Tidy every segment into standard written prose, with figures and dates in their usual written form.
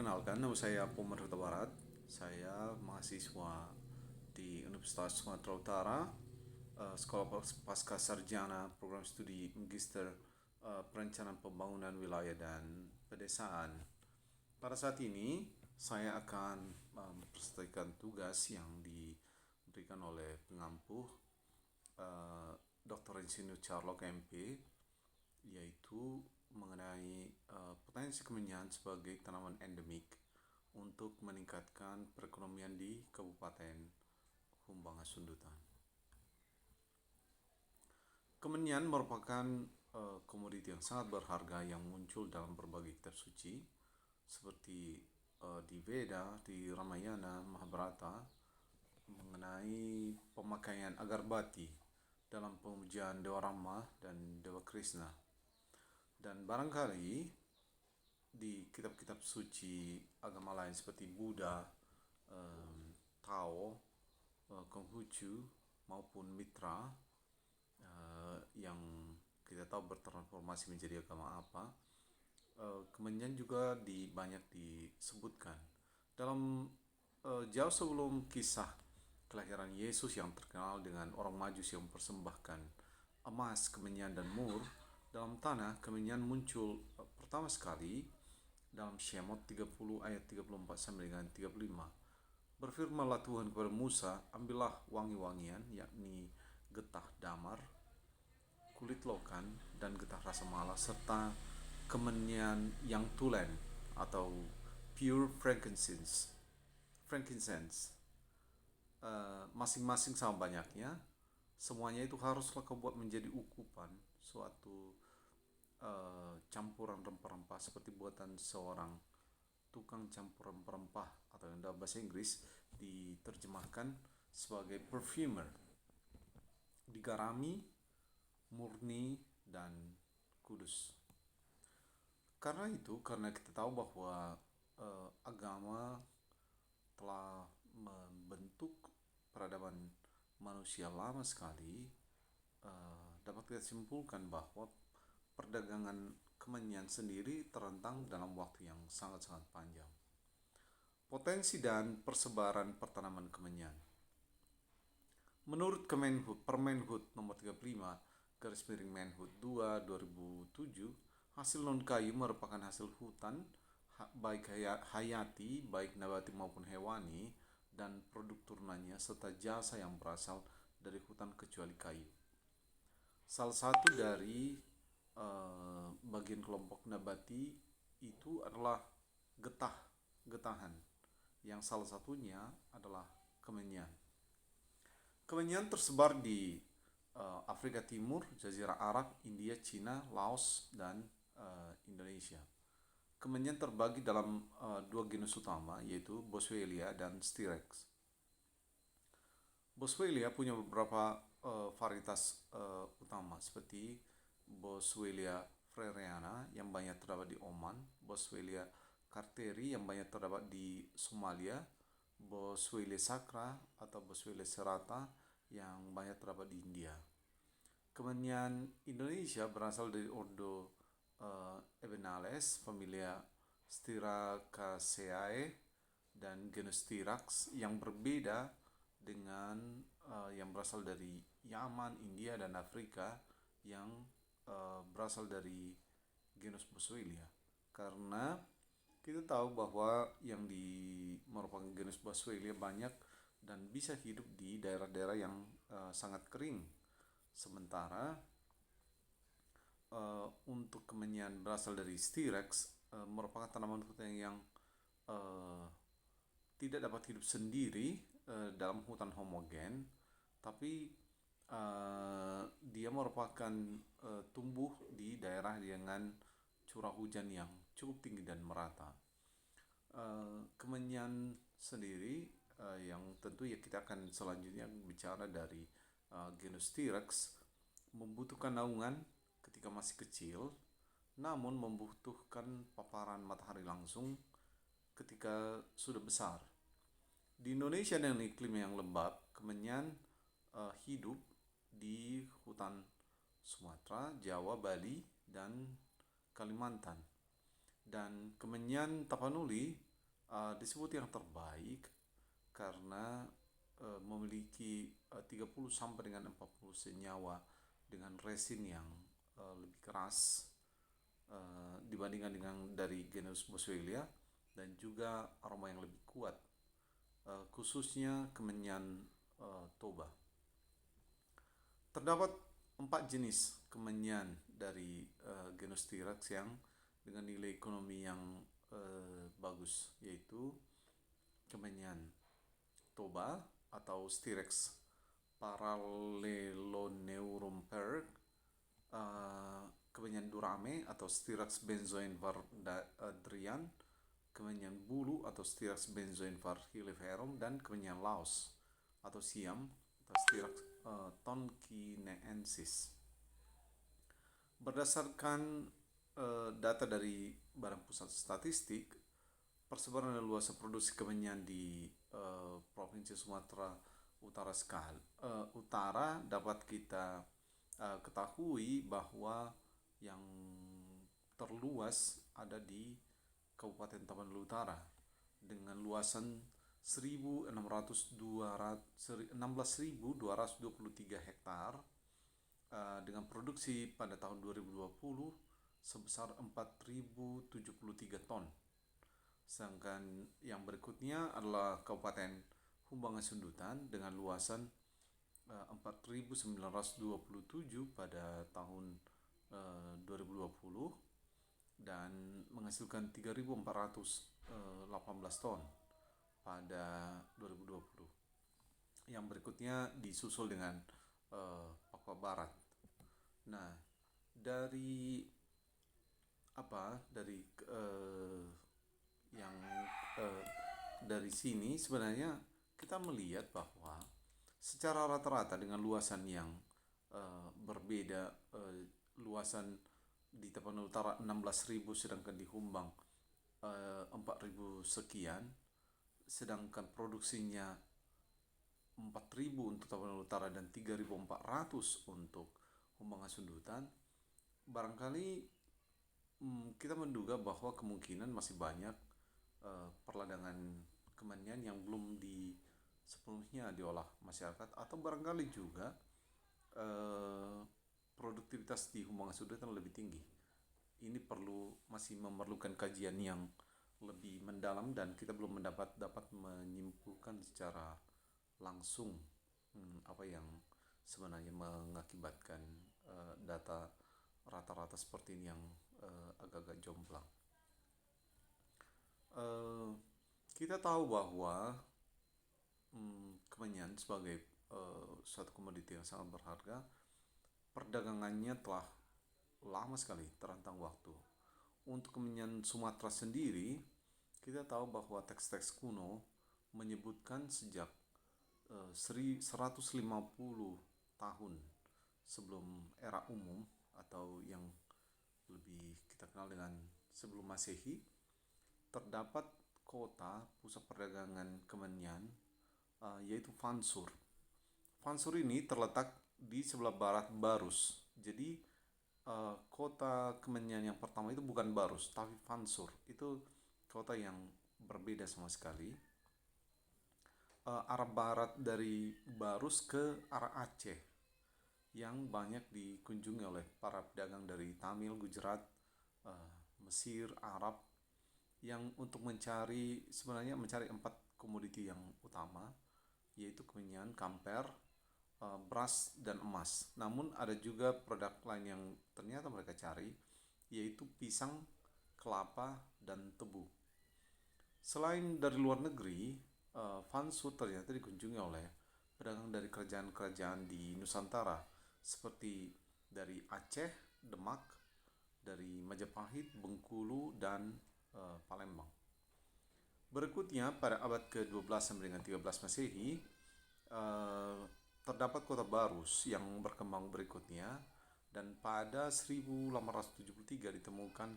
Perkenalkan, nama saya Pomar Huta Barat. Saya mahasiswa di Universitas Sumatera Utara, Sekolah Pasca Sarjana Program Studi Magister Perencanaan Pembangunan Wilayah dan Pedesaan. Pada saat ini, saya akan mempresentasikan tugas yang diberikan oleh pengampu Dr. Insinyur Charlotte MP, yaitu mengenai potensi kemenyan sebagai tanaman endemik untuk meningkatkan perekonomian di Kabupaten Humbangan Sundutan. Kemenyan merupakan komoditi yang sangat berharga yang muncul dalam berbagai kitab suci seperti di Veda, di Ramayana, Mahabharata mengenai pemakaian agarbati dalam pemujaan Dewa Rama dan Dewa Krishna. Dan barangkali di kitab-kitab suci agama lain seperti Buddha, Tao, Konghucu maupun Mitra yang kita tahu bertransformasi menjadi agama apa, kemenyan juga banyak disebutkan dalam jauh sebelum kisah kelahiran Yesus yang terkenal dengan orang Majus yang mempersembahkan emas, kemenyan dan mur dalam tanah. Kemenyan muncul pertama sekali dalam Syemot 30 ayat 34 sampai dengan 35. Berfirmanlah Tuhan kepada Musa, ambillah wangi-wangian, yakni getah damar, kulit lokan, dan getah rasa malas, serta kemenyan yang tulen atau pure frankincense. Masing-masing sama banyaknya. Semuanya itu haruslah kau buat menjadi ukupan suatu campuran rempah-rempah seperti buatan seorang tukang campuran rempah, atau yang dalam bahasa Inggris diterjemahkan sebagai perfumer, digarami, murni, dan kudus. Karena kita tahu bahwa agama telah membentuk peradaban manusia lama sekali, dapat kita simpulkan bahwa perdagangan kemenyan sendiri terentang dalam waktu yang sangat-sangat panjang. Potensi dan persebaran pertanaman kemenyan. Menurut Permenhub nomor 35 garis miring Menhub 2 2007, hasil non kayu merupakan hasil hutan baik hayati, baik nabati maupun hewani, dan produk turunannya serta jasa yang berasal dari hutan kecuali kayu. Salah satu dari bagian kelompok nabati itu adalah getahan, yang salah satunya adalah kemenyan. Kemenyan tersebar di Afrika Timur, Jazirah Arab, India, Cina, Laos, dan Indonesia. Kemenyan terbagi dalam dua genus utama, yaitu Boswellia dan Styrax. Boswellia punya beberapa varietas utama seperti Boswellia freriana yang banyak terdapat di Oman, Boswellia carteri yang banyak terdapat di Somalia, Boswellia sacra atau Boswellia serrata yang banyak terdapat di India. Kemenyan Indonesia berasal dari ordo Ebenales, familia Styracaceae, dan genus Styrax yang berbeda dengan yang berasal dari Yaman, India, dan Afrika yang berasal dari genus Boswellia. Karena kita tahu bahwa yang merupakan genus Boswellia banyak dan bisa hidup di daerah-daerah yang sangat kering. Sementara untuk kemenyan berasal dari Styrax merupakan tanaman hutan yang tidak dapat hidup sendiri dalam hutan homogen, tapi dia merupakan tumbuh di daerah dengan curah hujan yang cukup tinggi dan merata. Kemenyan sendiri yang tentu ya kita akan selanjutnya bicara dari genus Styrax, membutuhkan naungan ketika masih kecil, namun membutuhkan paparan matahari langsung ketika sudah besar. Di Indonesia dengan iklim yang lembab, kemenyan hidup di hutan Sumatera, Jawa, Bali, dan Kalimantan. Dan kemenyan tapanuli Disebut yang terbaik karena memiliki 30 sampai dengan 40 senyawa dengan resin yang lebih keras dibandingkan dengan dari genus Boswellia, dan juga aroma yang lebih kuat, khususnya kemenyan toba. Terdapat 4 jenis kemenyan dari genus Styrax yang dengan nilai ekonomi yang bagus, yaitu kemenyan toba atau Styrax Paralleloneurum Perg, kemenyan durame atau Styrax benzoin Adrian, kemenyan bulu atau Styrax benzoin hileverum, dan kemenyan Laos atau Siam atau Styrax tonkinensis. Berdasarkan data dari Badan Pusat Statistik, persebaran dan luas produksi kemenyan di Provinsi Sumatera Utara dapat kita ketahui bahwa yang terluas ada di Kabupaten Tapanuli Utara dengan luasan 16.223 hektar, dengan produksi pada tahun 2020 sebesar 4.073 ton. Sedangkan yang berikutnya adalah Kabupaten Humbangan Sundutan dengan luasan 4.927 pada tahun 2020 dan menghasilkan 3.418 ton pada 2020. Yang berikutnya disusul dengan Papua Barat. Nah, dari dari sini sebenarnya kita melihat bahwa secara rata-rata dengan luasan yang berbeda, luasan di Tapanuli Utara 16.000 sedangkan di Humbang 4.000 sekian, sedangkan produksinya 4.000 untuk Tapanuli Utara dan 3.400 untuk Humbangan Sundutan. Barangkali kita menduga bahwa kemungkinan masih banyak perladangan kemenyan yang belum sepenuhnya diolah masyarakat, atau barangkali juga produktivitas di Humbangan Sundutan lebih tinggi. Ini masih memerlukan kajian yang lebih mendalam dan kita belum dapat menyimpulkan secara langsung apa yang sebenarnya mengakibatkan data rata-rata seperti ini yang agak-agak jomplang. Kita tahu bahwa kemenyan sebagai suatu komoditi yang sangat berharga, perdagangannya telah lama sekali terentang waktu. Untuk kemenyan Sumatera sendiri, kita tahu bahwa teks-teks kuno menyebutkan sejak 150 tahun sebelum era umum atau yang lebih kita kenal dengan sebelum Masehi, terdapat kota pusat perdagangan kemenyan yaitu Fansur. Fansur ini terletak di sebelah barat Barus. Jadi kota kemenyan yang pertama itu bukan Barus tapi Fansur. Itu kota yang berbeda sama sekali. Arah barat dari Barus ke arah Aceh yang banyak dikunjungi oleh para pedagang dari Tamil, Gujarat, Mesir, Arab, yang untuk mencari 4 komoditi yang utama, yaitu kemenyan, kamper, beras, dan emas. Namun ada juga produk lain yang ternyata mereka cari, yaitu pisang, kelapa, dan tebu. Selain dari luar negeri, Fansur ternyata dikunjungi oleh pedagang dari kerajaan-kerajaan di Nusantara seperti dari Aceh, Demak, dari Majapahit, Bengkulu, dan Palembang. Berikutnya pada abad ke-12 sampai dengan 13 Masehi, terdapat kota Barus yang berkembang berikutnya, dan pada 1873 ditemukan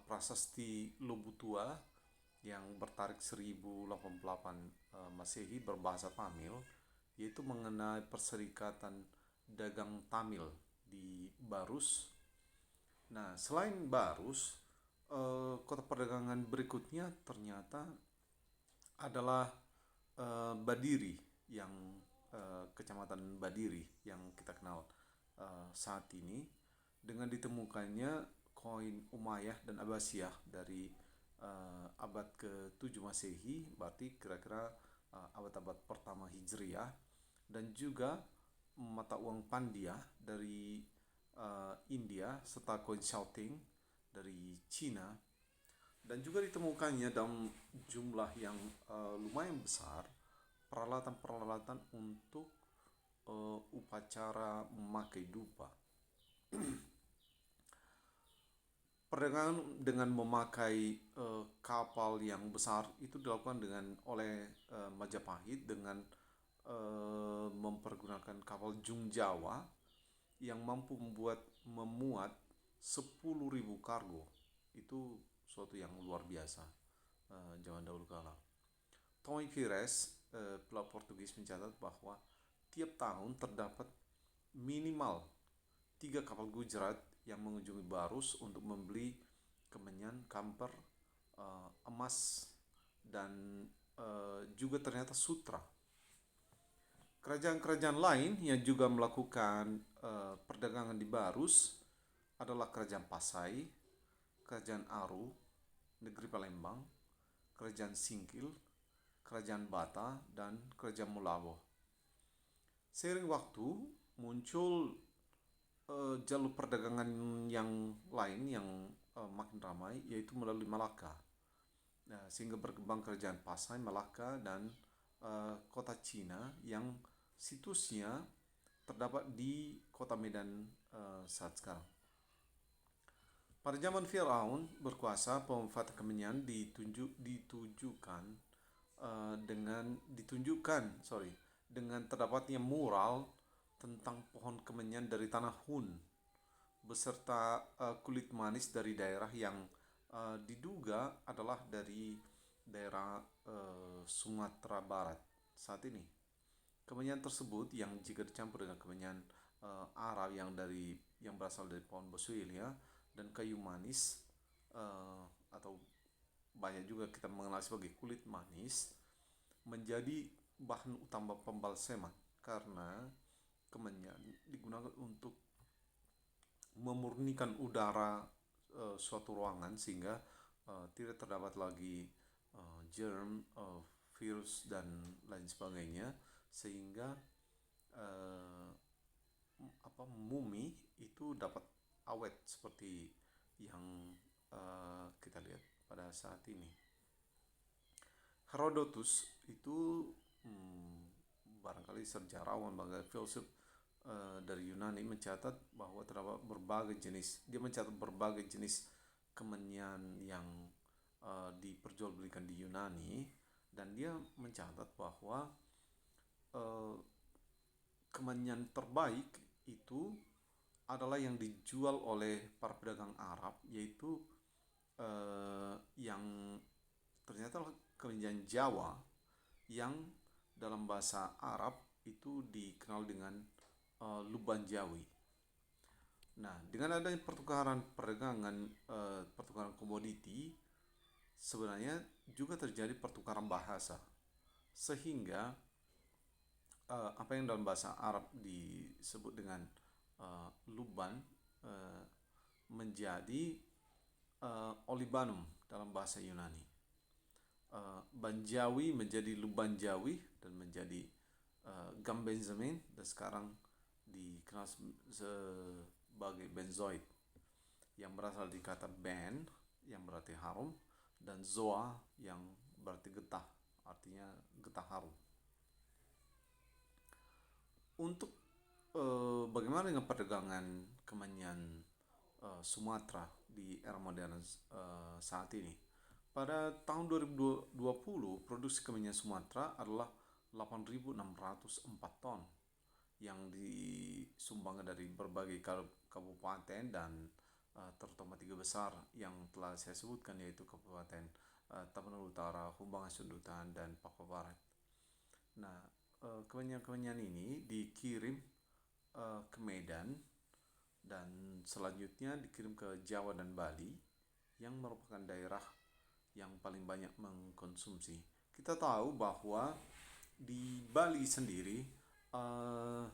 prasasti Lobutua yang bertarik 1088 Masehi berbahasa Tamil, yaitu mengenai perserikatan dagang Tamil di Barus. Nah, selain Barus, kota perdagangan berikutnya ternyata adalah Badiri, yang Kecamatan Badiri yang kita kenal saat ini, dengan ditemukannya koin Umayyah dan Abbasiyah dari abad ke-7 Masehi, berarti kira-kira abad-abad pertama Hijriah, dan juga mata uang Pandya dari India, serta koin Xiaoting dari Cina. Dan juga ditemukannya dalam jumlah yang lumayan besar peralatan-peralatan untuk upacara memakai dupa. Perdagangan dengan memakai kapal yang besar itu dilakukan oleh Majapahit dengan mempergunakan kapal Jung Jawa yang mampu memuat 10.000 kargo. Itu suatu yang luar biasa zaman dahulu kala. Tommy Pires, pelaut Portugis, mencatat bahwa tiap tahun terdapat minimal 3 kapal Gujarat yang mengunjungi Barus untuk membeli kemenyan, kamper, emas, dan juga ternyata sutra. Kerajaan-kerajaan lain yang juga melakukan perdagangan di Barus adalah Kerajaan Pasai, Kerajaan Aru, Negeri Palembang, Kerajaan Singkil, Kerajaan Bata, dan Kerajaan Mulawo. Seiring waktu muncul jalur perdagangan yang lain yang makin ramai, yaitu melalui Malaka. Sehingga berkembang Kerajaan Pasai, Malaka, dan kota Cina yang situsnya terdapat di kota Medan saat sekarang. Pada zaman Firaun berkuasa, pemanfaatan kemenyan dengan terdapatnya mural tentang pohon kemenyan dari tanah Hun beserta kulit manis dari daerah yang diduga adalah dari daerah Sumatera Barat saat ini. Kemenyan tersebut yang jika dicampur dengan kemenyan Arab yang berasal dari pohon boswellia dan kayu manis, atau banyak juga kita mengenal sebagai kulit manis, menjadi bahan utama pembalseman karena kemenyan digunakan untuk memurnikan udara suatu ruangan sehingga tidak terdapat lagi germ, virus, dan lain sebagainya, sehingga mumi itu dapat awet seperti yang kita lihat pada saat ini. Herodotus itu barangkali sejarawan, filsuf dari Yunani, mencatat bahwa terdapat berbagai jenis kemenyan yang diperjualbelikan di Yunani, dan dia mencatat bahwa kemenyan terbaik itu adalah yang dijual oleh para pedagang Arab, yaitu yang ternyata kemenyan Jawa yang dalam bahasa Arab itu dikenal dengan Luban Jawi. Nah, dengan adanya pertukaran komoditi, sebenarnya juga terjadi pertukaran bahasa, sehingga apa yang dalam bahasa Arab disebut dengan Luban menjadi Olibanum dalam bahasa Yunani. Banjawi menjadi Luban Jawi dan menjadi Gambenzamin, dan sekarang dikenal sebagai benzoid, yang berasal dari kata ben yang berarti harum dan zoa yang berarti getah, artinya getah harum. Untuk bagaimana dengan perdagangan kemenyan Sumatera di era modern saat ini? Pada tahun 2020, produksi kemenyan Sumatera adalah 8.604 ton yang disumbangkan dari berbagai kabupaten, dan terutama 3 besar yang telah saya sebutkan, yaitu Kabupaten Tapanuli Utara, Humbangan Sundutan, dan Papua Barat. Nah, kemenyan-kemenyan ini dikirim ke Medan dan selanjutnya dikirim ke Jawa dan Bali, yang merupakan daerah yang paling banyak mengkonsumsi kita tahu bahwa di Bali sendiri eh,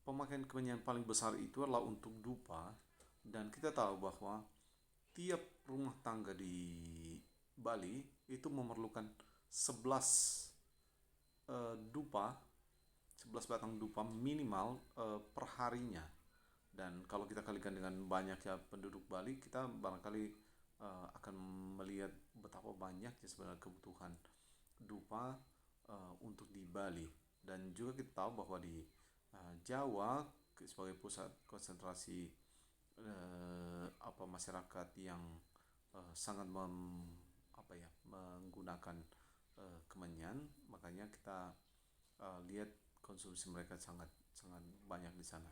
pemakaian kemenyan paling besar itu adalah untuk dupa, dan kita tahu bahwa tiap rumah tangga di Bali itu memerlukan 11 dupa, 11 batang dupa minimal perharinya. Dan kalau kita kalikan dengan banyaknya penduduk Bali, kita barangkali akan melihat betapa banyaknya sebenarnya kebutuhan dupa untuk di Bali. Dan juga kita tahu bahwa di Jawa sebagai pusat konsentrasi masyarakat yang sangat menggunakan kemenyan, makanya kita lihat konsumsi mereka sangat sangat banyak di sana.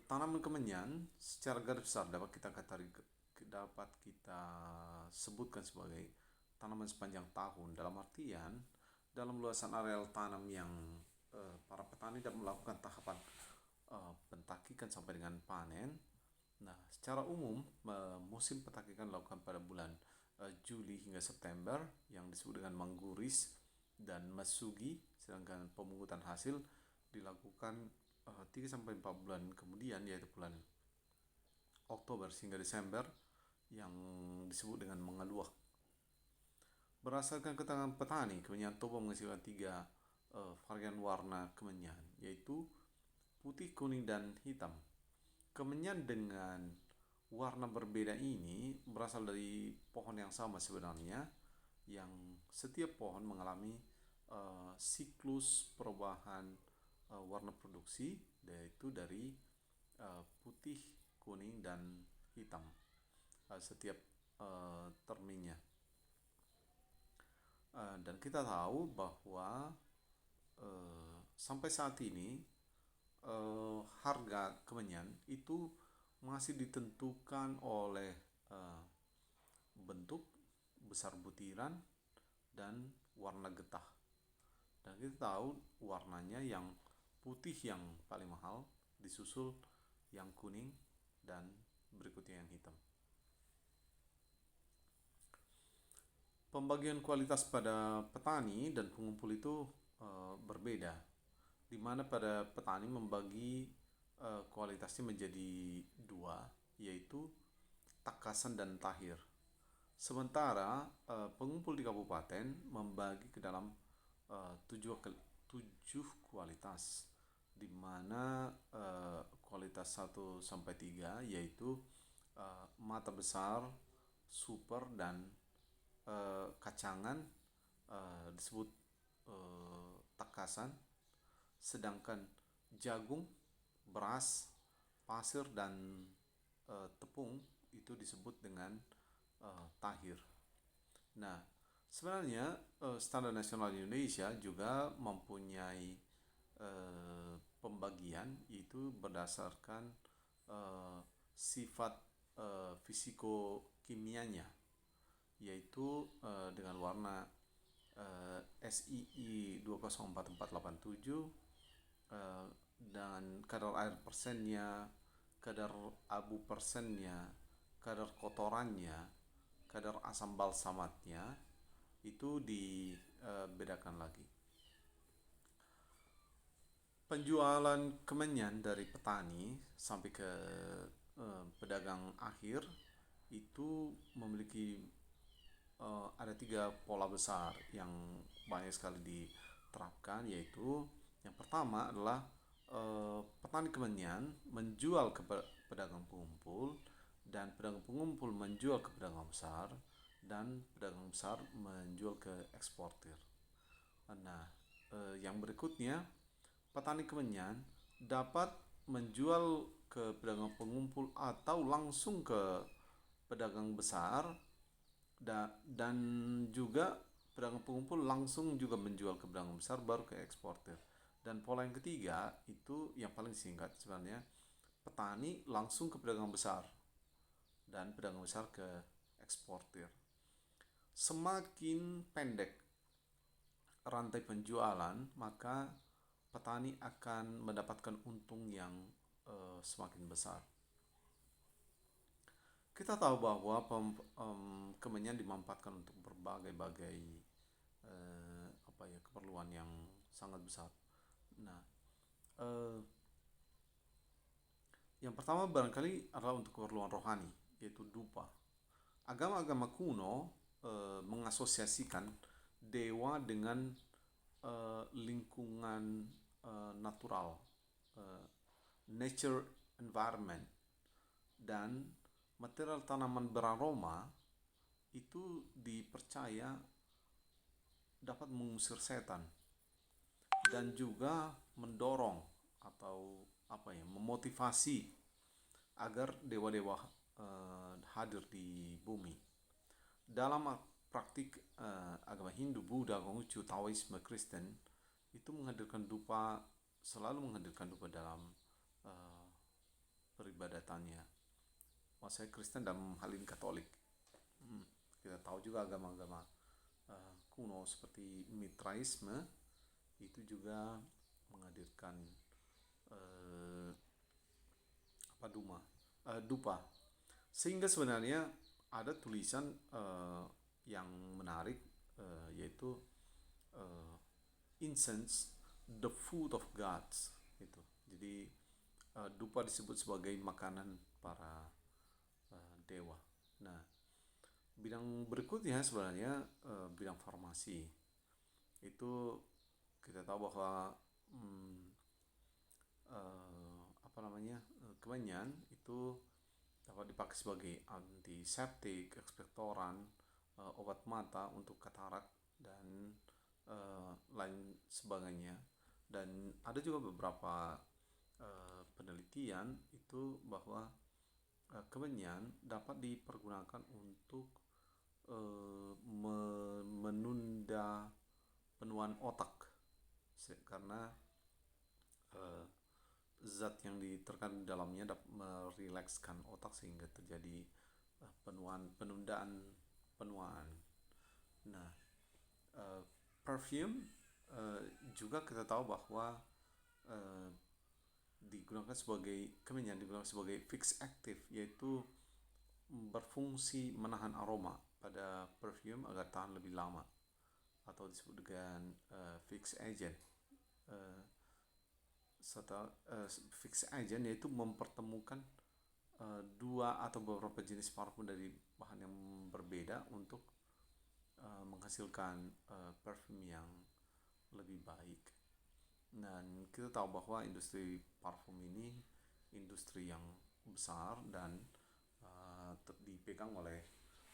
Tanaman kemenyan secara garis besar dapat kita sebutkan sebagai tanaman sepanjang tahun, dalam artian dalam luasan areal tanam yang para petani dapat melakukan tahapan pentakikan sampai dengan panen. Nah, secara umum musim pentakikan dilakukan pada bulan Juli hingga September yang disebut dengan mangguris dan masugi, sedangkan pemungutan hasil dilakukan 3 sampai 4 bulan kemudian, yaitu bulan Oktober hingga Desember, yang disebut dengan mengaluak. Berdasarkan keterangan petani, kemenyan Toba menghasilkan 3 varian warna kemenyan, yaitu putih, kuning, dan hitam. Kemenyan dengan warna berbeda ini berasal dari pohon yang sama sebenarnya, yang setiap pohon mengalami siklus perubahan warna produksi, yaitu dari putih, kuning, dan hitam setiap termnya. Dan kita tahu bahwa sampai saat ini harga kemenyan itu masih ditentukan oleh bentuk, besar butiran, dan warna getah. Dan kita tahu warnanya yang putih yang paling mahal, disusul yang kuning, dan berikutnya yang hitam. Pembagian kualitas pada petani dan pengumpul itu berbeda, di mana pada petani membagi kualitasnya menjadi 2, yaitu takasan dan tahir. Sementara pengumpul di kabupaten membagi ke dalam 7 kualitas, di mana kualitas 1 sampai 3 yaitu mata besar, super, dan kacangan disebut takasan, sedangkan jagung, beras, pasir, dan tepung itu disebut dengan tahir. Nah, sebenarnya standar nasional Indonesia juga mempunyai pembagian itu berdasarkan sifat fisiko-kimianya, yaitu dengan warna SII 204487 dan kadar air persennya, kadar abu persennya, kadar kotorannya, kadar asam balsamatnya, itu dibedakan lagi. Penjualan kemenyan dari petani sampai ke pedagang akhir itu memiliki ada 3 pola besar yang banyak sekali diterapkan, yaitu yang pertama adalah petani kemenyan menjual ke pedagang pengumpul, dan pedagang pengumpul menjual ke pedagang besar, dan pedagang besar menjual ke eksportir. Nah, yang berikutnya, petani kemenyan dapat menjual ke pedagang pengumpul atau langsung ke pedagang besar, dan juga pedagang pengumpul langsung juga menjual ke pedagang besar baru ke eksportir. Dan pola yang ketiga itu yang paling singkat sebenarnya, petani langsung ke pedagang besar dan pedagang besar ke eksportir. Semakin pendek rantai penjualan, maka petani akan mendapatkan untung yang semakin besar. Kita tahu bahwa kemenyan dimanfaatkan untuk berbagai-bagai keperluan yang sangat besar. Nah, eh, yang pertama barangkali adalah untuk keperluan rohani, yaitu dupa. Agama-agama kuno mengasosiasikan dewa dengan lingkungan natural, eh, nature environment, dan material tanaman beraroma itu dipercaya dapat mengusir setan dan juga mendorong atau memotivasi agar dewa-dewa hadir di bumi. Dalam praktik agama Hindu, Buddha, Konghucu, Taoisme, Kristen itu selalu menghadirkan dupa dalam uh, peribadatannya. Maksudnya Kristen dalam hal ini Katolik. Kita tahu juga agama-agama kuno seperti Mitraisme itu juga menghadirkan uh, dupa. Sehingga sebenarnya ada tulisan yang menarik, yaitu uh, incense, the food of gods itu. Jadi dupa disebut sebagai makanan para dewa. Nah, bidang berikutnya sebenarnya bidang farmasi. Itu kita tahu bahwa kemenyan itu dapat dipakai sebagai antiseptik, ekspektoran, obat mata untuk katarak dan lain sebagainya. Dan ada juga beberapa penelitian itu bahwa kemenyan dapat dipergunakan untuk menunda penuaan otak, karena zat yang terkandung dalamnya dapat merilekskan otak sehingga terjadi penundaan penuaan. Nah, perfume juga kita tahu bahwa kemenyan digunakan sebagai fix active, yaitu berfungsi menahan aroma pada perfume agar tahan lebih lama, atau disebut dengan fix agent. Fix agent yaitu mempertemukan dua atau beberapa jenis parfum dari bahan yang berbeda untuk menghasilkan parfum yang lebih baik. Dan kita tahu bahwa industri parfum ini industri yang besar dan dipegang oleh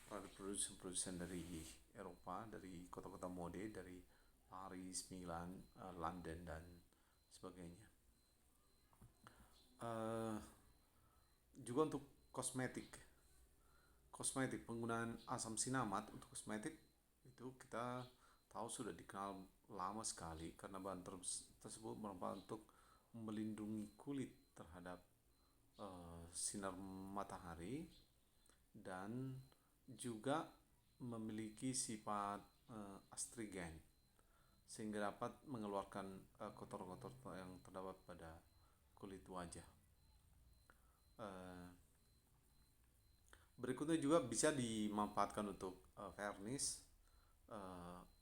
produsen dari Eropa, dari kota-kota mode, dari Paris, Milan, London dan sebagainya. Juga untuk kosmetik penggunaan asam sinamat untuk kosmetik itu kita tahu sudah dikenal lama sekali, karena bahan tersebut merupakan untuk melindungi kulit terhadap sinar matahari dan juga memiliki sifat astringen sehingga dapat mengeluarkan kotor-kotor yang terdapat pada kulit wajah. Berikutnya juga bisa dimanfaatkan untuk vernis,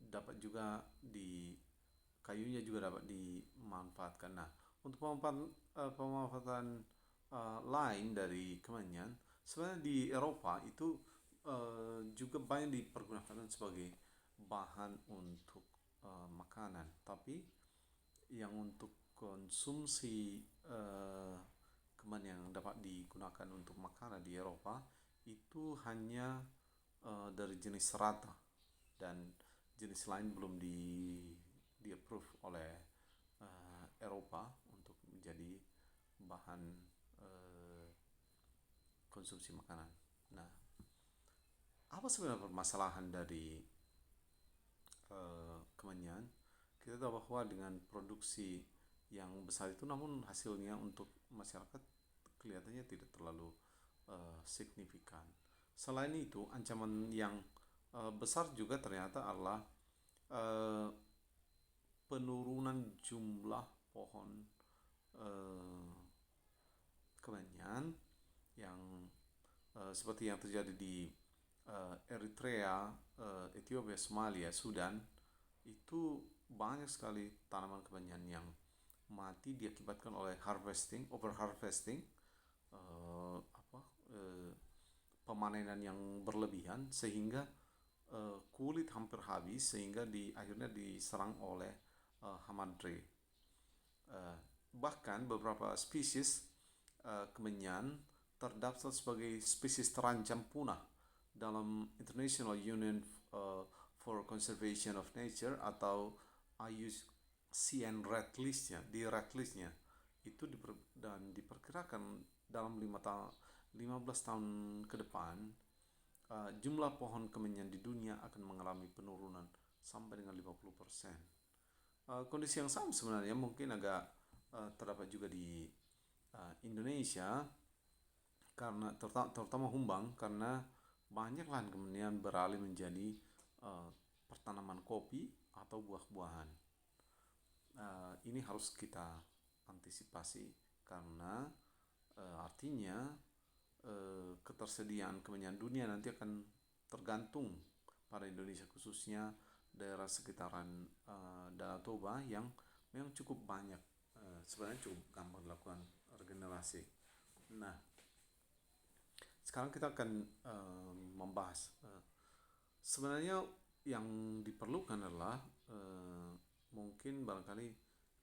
dapat juga kayunya juga dapat dimanfaatkan. Nah, untuk pemanfaatan lain dari kemenyan, sebenarnya di Eropa itu juga banyak dipergunakan sebagai bahan untuk makanan, tapi yang untuk konsumsi kemenyan yang dapat digunakan untuk makanan di Eropa itu hanya dari jenis serata, dan jenis lain belum di approve oleh Eropa untuk menjadi bahan konsumsi makanan. Nah, apa sebenarnya permasalahan dari kemenyan? Kita tahu bahwa dengan produksi yang besar itu, namun hasilnya untuk masyarakat kelihatannya tidak terlalu signifikan. Selain itu, ancaman yang besar juga ternyata adalah penurunan jumlah pohon kemenyan yang seperti yang terjadi di Eritrea, Ethiopia, Somalia, Sudan, itu banyak sekali tanaman kemenyan yang mati diakibatkan oleh harvesting, over harvesting, eh, apa, eh, pemanenan yang berlebihan sehingga kulit hampir habis sehingga akhirnya diserang oleh hamadrey. Eh, Bahkan beberapa spesies kemenyan terdaftar sebagai spesies terancam punah dalam International Union for Conservation of Nature atau IUCN Red List-nya, di Red List-nya itu dan diperkirakan dalam 15 tahun ke depan jumlah pohon kemenyan di dunia akan mengalami penurunan sampai dengan 50%. Kondisi yang sama sebenarnya mungkin agak terdapat juga di Indonesia, karena terutama Humbang, karena banyak lahan kemudian beralih menjadi pertanaman kopi atau buah-buahan. Ini harus kita antisipasi karena artinya ketersediaan kemenyan dunia nanti akan tergantung pada Indonesia, khususnya daerah sekitaran Danau Toba yang memang cukup banyak, sebenarnya cukup gampang dilakukan regenerasi. Nah, sekarang kita akan membahas sebenarnya yang diperlukan adalah mungkin barangkali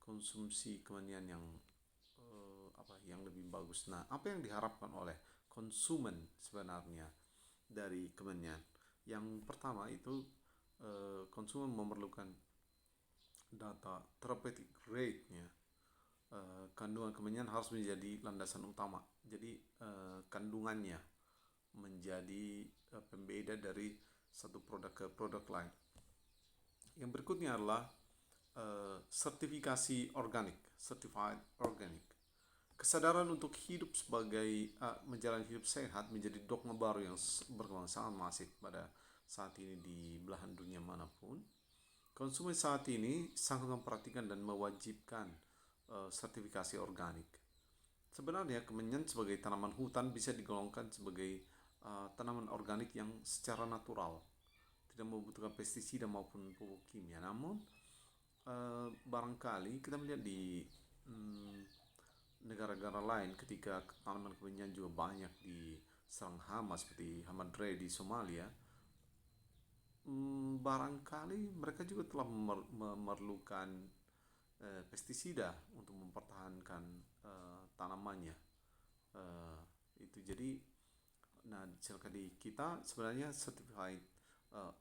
konsumsi kemenyan yang yang lebih bagus. Nah, apa yang diharapkan oleh konsumen sebenarnya dari kemenyan? Yang pertama itu konsumen memerlukan data therapeutic rate-nya. Kandungan kemenyan harus menjadi landasan utama. Jadi kandungannya menjadi pembeda dari satu produk ke produk lain. Yang berikutnya adalah sertifikasi organik, certified organic. Kesadaran untuk hidup sebagai menjalani hidup sehat menjadi dogma baru yang berkembang sangat masif pada saat ini di belahan dunia manapun. Konsumen saat ini sangat memperhatikan dan mewajibkan sertifikasi organik. Sebenarnya kemenyan sebagai tanaman hutan bisa digolongkan sebagai tanaman organik yang secara natural, tidak membutuhkan pestisida maupun pupuk kimia. Namun barangkali kita melihat di negara-negara lain ketika tanaman kemenyan juga banyak diserang hama seperti hamadrey di Somalia, barangkali mereka juga telah memerlukan pestisida untuk mempertahankan tanamannya. Itu jadi, nah di kita sebenarnya certified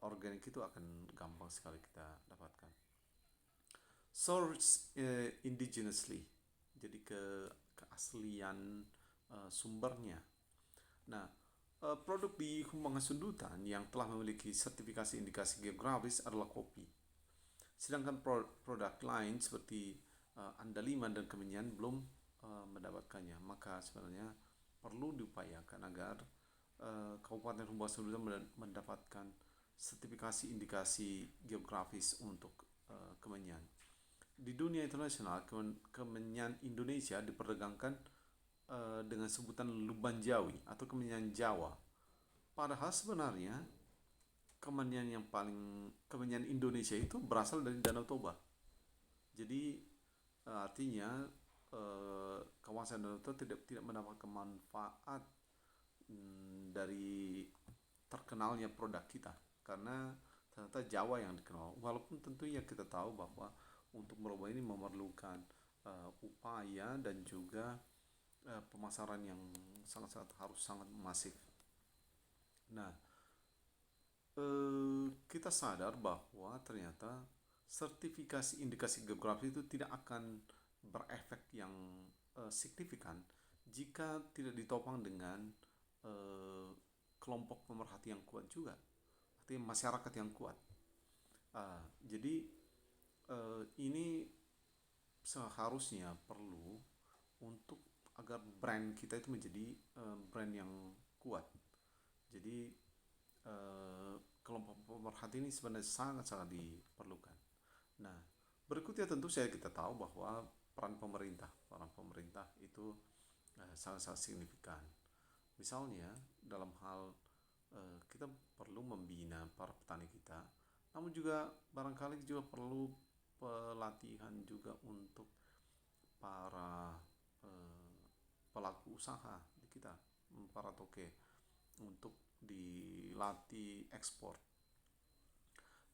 organik itu akan gampang sekali kita dapatkan. Source indigenously, jadi keaslian sumbernya. Nah, produk di Humbang Hasundutan yang telah memiliki sertifikasi indikasi geografis adalah kopi. Sedangkan produk lain seperti andaliman dan kemenyan belum mendapatkannya. Maka sebenarnya perlu diupayakan agar Kabupaten Humbang Hasundutan mendapatkan sertifikasi indikasi geografis untuk kemenyan. Di dunia internasional, kemenyan Indonesia diperdagangkan dengan sebutan luban jawi atau kemenyan Jawa. Padahal sebenarnya kemenyan Indonesia itu berasal dari Danau Toba. Jadi artinya kawasan Danau Toba tidak mendapatkan manfaat dari terkenalnya produk kita, karena ternyata Jawa yang dikenal. Walaupun tentunya kita tahu bahwa untuk merubah ini memerlukan upaya dan juga pemasaran yang harus sangat masif. Nah, kita sadar bahwa ternyata sertifikasi indikasi geografi itu tidak akan berefek yang signifikan jika tidak ditopang dengan kelompok pemerhati yang kuat juga, artinya masyarakat yang kuat. Jadi ini seharusnya perlu untuk agar brand kita itu menjadi brand yang kuat. Jadi kelompok pemerhati ini sebenarnya sangat-sangat diperlukan. Nah, berikutnya tentu saja kita tahu bahwa peran pemerintah itu sangat-sangat signifikan. Misalnya dalam hal kita perlu membina para petani kita, namun juga barangkali juga perlu pelatihan juga untuk para pelaku usaha di kita, para toke, untuk dilatih ekspor.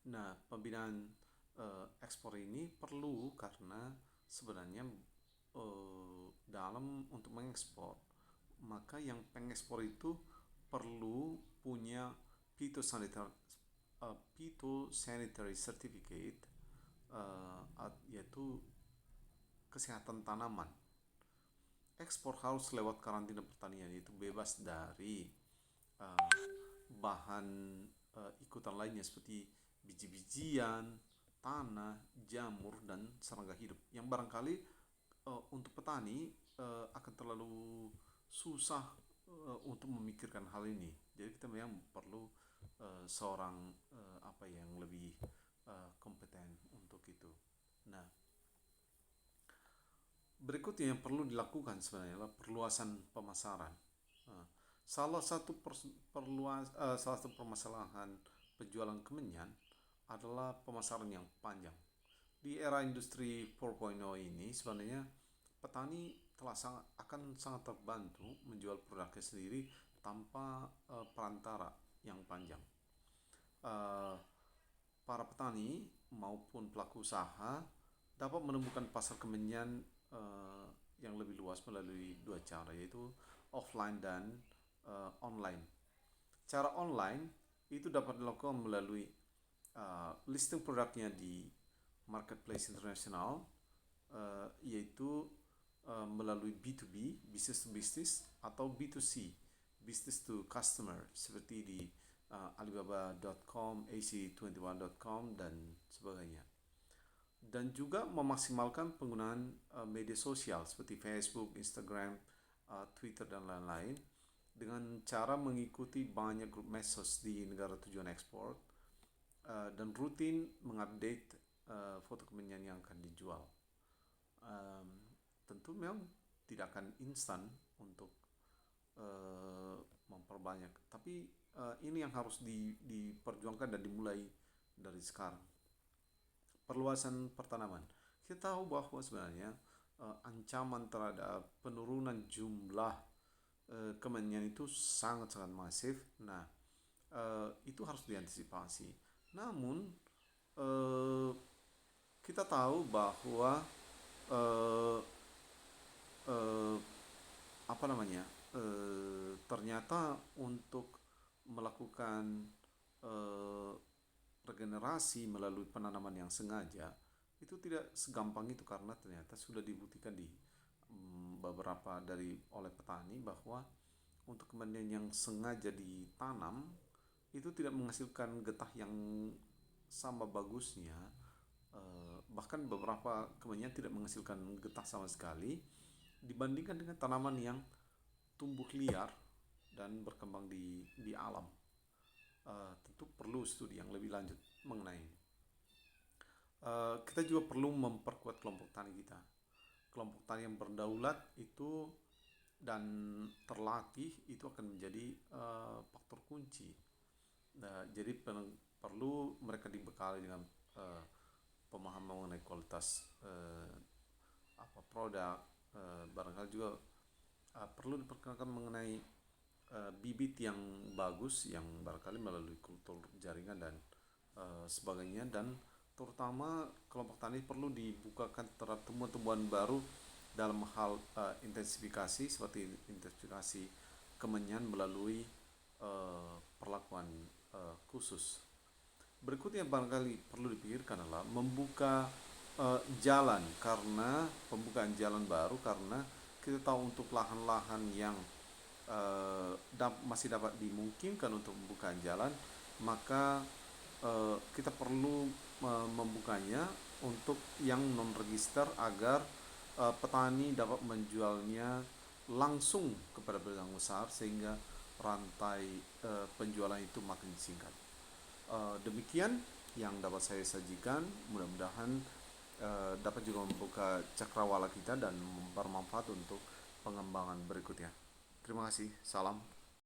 Nah, pembinaan ekspor ini perlu karena sebenarnya dalam untuk mengekspor, maka yang pengekspor itu perlu punya phytosanitary certificate, yaitu kesehatan tanaman. Ekspor harus lewat karantina pertanian, itu bebas dari bahan ikutan lainnya seperti biji-bijian, tanah, jamur, dan serangga hidup yang barangkali untuk petani akan terlalu susah untuk memikirkan hal ini. Jadi kita memang perlu seorang yang lebih kompeten untuk itu. Nah, berikutnya yang perlu dilakukan sebenarnya adalah perluasan pemasaran. Salah satu permasalahan penjualan kemenyan adalah pemasaran yang panjang. Di era industri 4.0 ini sebenarnya petani akan sangat terbantu menjual produknya sendiri tanpa perantara yang panjang. Para petani maupun pelaku usaha dapat menemukan pasar kemenyan yang lebih luas melalui dua cara, yaitu offline dan online. Cara online itu dapat dilakukan melalui listing produknya di marketplace internasional, yaitu melalui B2B, business to business, atau B2C, business to customer, seperti di Alibaba.com, AC21.com, dan sebagainya. Dan juga memaksimalkan penggunaan media sosial seperti Facebook, Instagram, Twitter, dan lain-lain dengan cara mengikuti banyak grup medsos di negara tujuan ekspor dan rutin mengupdate foto kemenyan yang akan dijual. Tentu memang tidak akan instan untuk memperbanyak, tapi ini yang harus diperjuangkan dan dimulai dari sekarang. Perluasan pertanaman. Kita tahu bahwa sebenarnya ancaman terhadap penurunan jumlah kemenyan itu sangat-sangat masif. Nah, itu harus diantisipasi. Namun kita tahu bahwa ternyata untuk melakukan regenerasi melalui penanaman yang sengaja itu tidak segampang itu, karena ternyata sudah dibuktikan di beberapa oleh petani bahwa untuk kemenyan yang sengaja ditanam itu tidak menghasilkan getah yang sama bagusnya, bahkan beberapa kemenyan tidak menghasilkan getah sama sekali dibandingkan dengan tanaman yang tumbuh liar dan berkembang di alam. Tentu perlu studi yang lebih lanjut mengenai ini. Kita juga perlu memperkuat kelompok tani kita. Kelompok tani yang berdaulat itu dan terlatih itu akan menjadi faktor kunci. Jadi perlu mereka dibekali dengan pemahaman mengenai kualitas produk. Barangkali juga perlu diperkenalkan mengenai bibit yang bagus yang barangkali melalui kultur jaringan dan sebagainya, dan terutama kelompok tani perlu dibukakan terhadap tumbuhan-tumbuhan baru dalam hal intensifikasi, seperti intensifikasi kemenyan melalui perlakuan khusus. Berikutnya barangkali perlu dipikirkan adalah membuka jalan, karena pembukaan jalan baru, karena kita tahu untuk lahan-lahan yang masih dapat dimungkinkan untuk membuka jalan, maka kita perlu membukanya untuk yang non-register agar petani dapat menjualnya langsung kepada pedagang besar sehingga rantai penjualan itu makin singkat. Demikian yang dapat saya sajikan, mudah-mudahan dapat juga membuka cakrawala kita dan bermanfaat untuk pengembangan berikutnya. Terima kasih, salam.